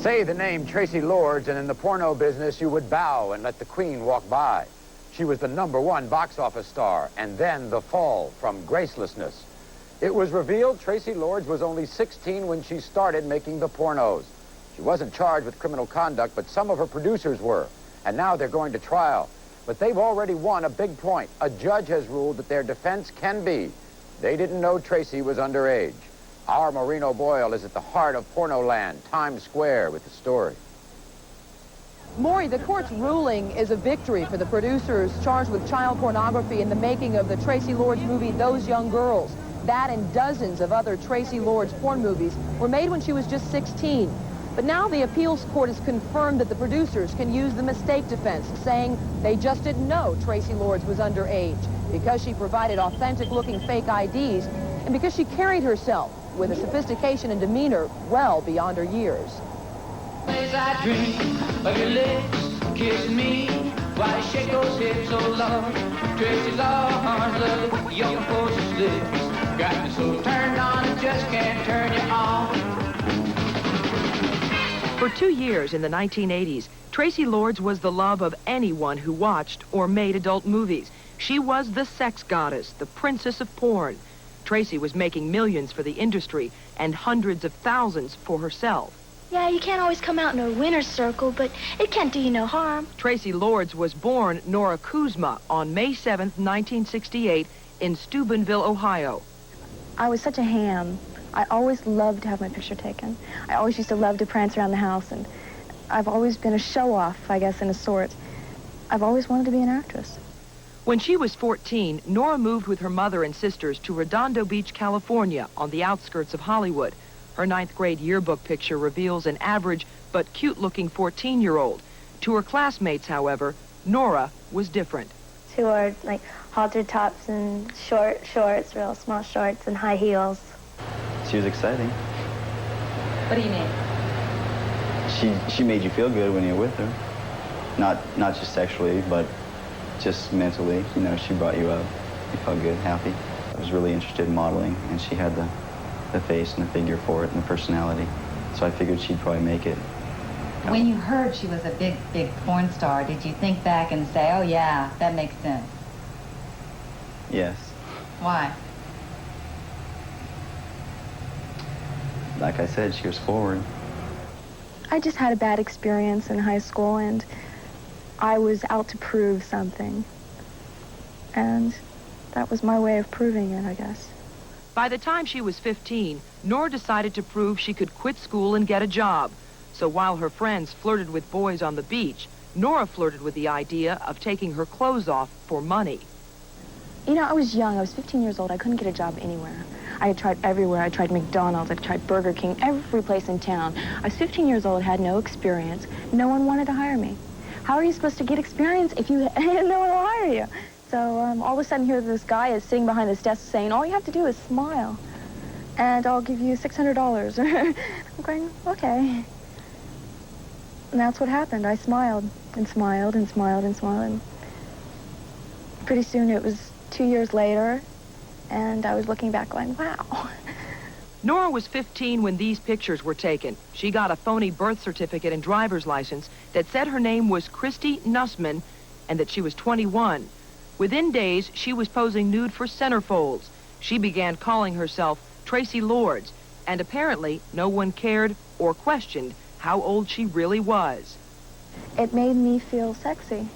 Say the name Tracy Lords, and in the porno business, you would bow and let the queen walk by. She was the #1 box office star, and then the fall from gracelessness. It was revealed Tracy Lords was only 16 when she started making the pornos. She wasn't charged with criminal conduct, but some of her producers were, and now they're going to trial. But they've already won a big point. A judge has ruled that their defense can be they didn't know Tracy was underage. Our Marino Boyle is at the heart of Pornoland, Times Square, with the story. Maury, the court's ruling is a victory for the producers charged with child pornography in the making of the Tracy Lords movie, Those Young Girls. That and dozens of other Tracy Lords porn movies were made when she was just 16. But now the appeals court has confirmed that the producers can use the mistake defense, saying they just didn't know Tracy Lords was underage because she provided authentic-looking fake IDs and because she carried herself with a sophistication and demeanor well beyond her years. I dream of your lips kissing me while you shake those hips, oh Lord. Tracy's arms, love, your pulses lips got me so turned on, I just can't turn you on. For 2 years in the 1980s, Tracy Lords was the love of anyone who watched or made adult movies. She was the sex goddess, the princess of porn. Tracy was making millions for the industry and hundreds of thousands for herself. Yeah, you can't always come out in a winner's circle, but it can't do you no harm. Tracy Lords was born Nora Kuzma on May 7th, 1968 in Steubenville, Ohio. I was such a ham. I always loved to have my picture taken. I always used to love to prance around the house, and I've always been a show-off, I guess, in a sort. I've always wanted to be an actress. When she was 14, Nora moved with her mother and sisters to Redondo Beach, California, on the outskirts of Hollywood. Her 9th grade yearbook picture reveals an average but cute-looking 14-year-old. To her classmates, however, Nora was different. She wore, like, halter tops and shorts, real small shorts, and high heels. She was exciting. What do you mean? She made you feel good when you were with her. Not just sexually, but just mentally. You know, she brought you up. You felt good, happy. I was really interested in modeling, and she had the face and the figure for it and the personality. So I figured she'd probably make it. When you heard she was a big porn star, did you think back and say, oh yeah, that makes sense? Yes. Why? Like I said, she was forward. I just had a bad experience in high school, and I was out to prove something. And that was my way of proving it, I guess. By the time she was 15, Nora decided to prove she could quit school and get a job. So while her friends flirted with boys on the beach, Nora flirted with the idea of taking her clothes off for money. You know, I was young. I was 15 years old. I couldn't get a job anywhere. I had tried everywhere. I tried McDonald's. I tried Burger King, every place in town. I was 15 years old, had no experience. No one wanted to hire me. How are you supposed to get experience if no one will hire you? So all of a sudden here this guy is sitting behind this desk saying, all you have to do is smile, and I'll give you $600. I'm going, okay. And that's what happened. I smiled and smiled and smiled and smiled. And pretty soon it was 2 years later, and I was looking back going, wow. Nora was 15 when these pictures were taken. She got a phony birth certificate and driver's license that said her name was Christy Nussman and that she was 21. Within days, she was posing nude for centerfolds. She began calling herself Tracy Lords, and apparently no one cared or questioned how old she really was. It made me feel sexy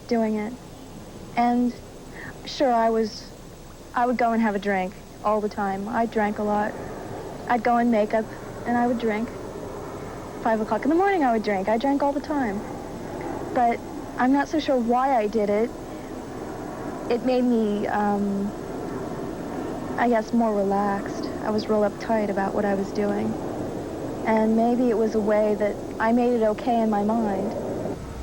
doing it. And sure, I would go and have a drink all the time. I drank a lot. I'd go in makeup and I would drink. 5 o'clock in the morning I would drink. I drank all the time. But I'm not so sure why I did it. It made me, I guess, more relaxed. I was real uptight about what I was doing. And maybe it was a way that I made it okay in my mind.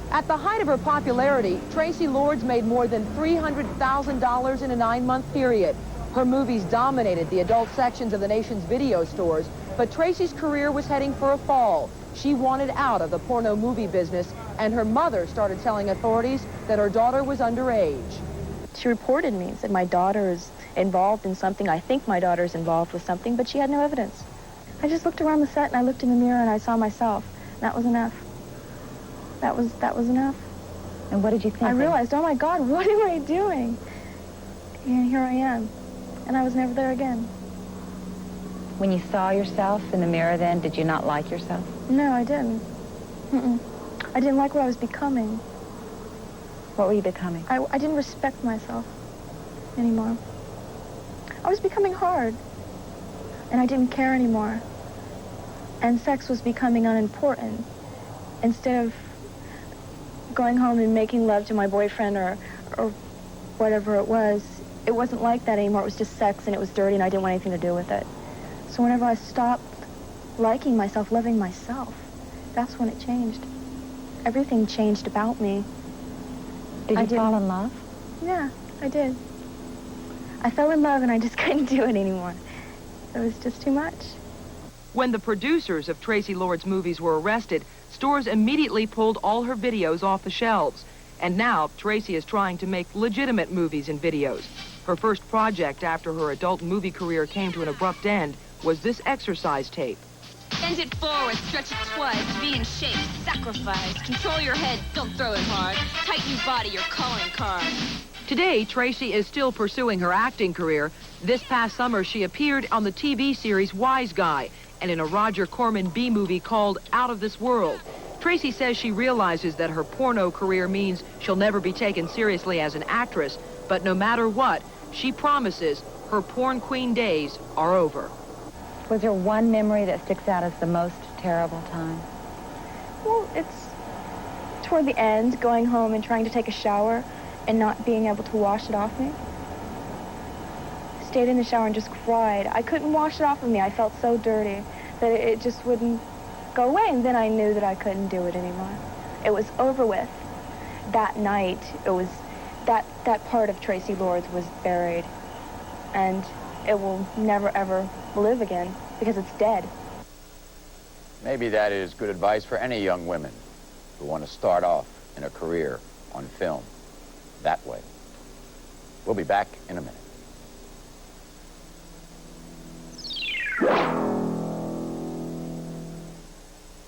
At the height of her popularity, Tracy Lords made more than $300,000 in a 9-month period. Her movies dominated the adult sections of the nation's video stores, but Tracy's career was heading for a fall. She wanted out of the porno movie business, and her mother started telling authorities that her daughter was underage. She reported me and said, my daughter is involved in something. I think my daughter's involved with something, but she had no evidence. I just looked around the set and I looked in the mirror and I saw myself. That was enough. That was enough. And what did you think? I realized, oh my God, what am I doing? And here I am. And I was never there again. When you saw yourself in the mirror then, did you not like yourself? No, I didn't. I didn't like what I was becoming. What were you becoming? I didn't respect myself anymore. I was becoming hard. And I didn't care anymore. And sex was becoming unimportant. Instead of going home and making love to my boyfriend or whatever it wasn't like that anymore. It was just sex, and it was dirty, and I didn't want anything to do with it. So whenever I stopped liking myself, loving myself, that's when it changed. Everything changed about me. Did you fall in love? Yeah, I did. I fell in love, and I just couldn't do it anymore. It was just too much. When the producers of Tracy Lord's movies were arrested, stores immediately pulled all her videos off the shelves. And now, Tracy is trying to make legitimate movies and videos. Her first project after her adult movie career came to an abrupt end was this exercise tape. Bend it forward, stretch it twice, be in shape, sacrifice, control your head, don't throw it hard, tighten your body, your calling card. Today, Tracy is still pursuing her acting career. This past summer, she appeared on the TV series Wise Guy and in a Roger Corman B-movie called Out of This World. Tracy says she realizes that her porno career means she'll never be taken seriously as an actress, but no matter what, she promises her porn queen days are over. Was there one memory that sticks out as the most terrible time? Well, it's toward the end, going home and trying to take a shower and not being able to wash it off me. Stayed in the shower and just cried. I couldn't wash it off of me. I felt so dirty that it just wouldn't go away, and then I knew that I couldn't do it anymore. It was over with. That night, it was, that part of Tracy Lord's was buried, and it will never, ever live again because it's dead. Maybe that is good advice for any young women who want to start off in a career on film that way. We'll be back in a minute.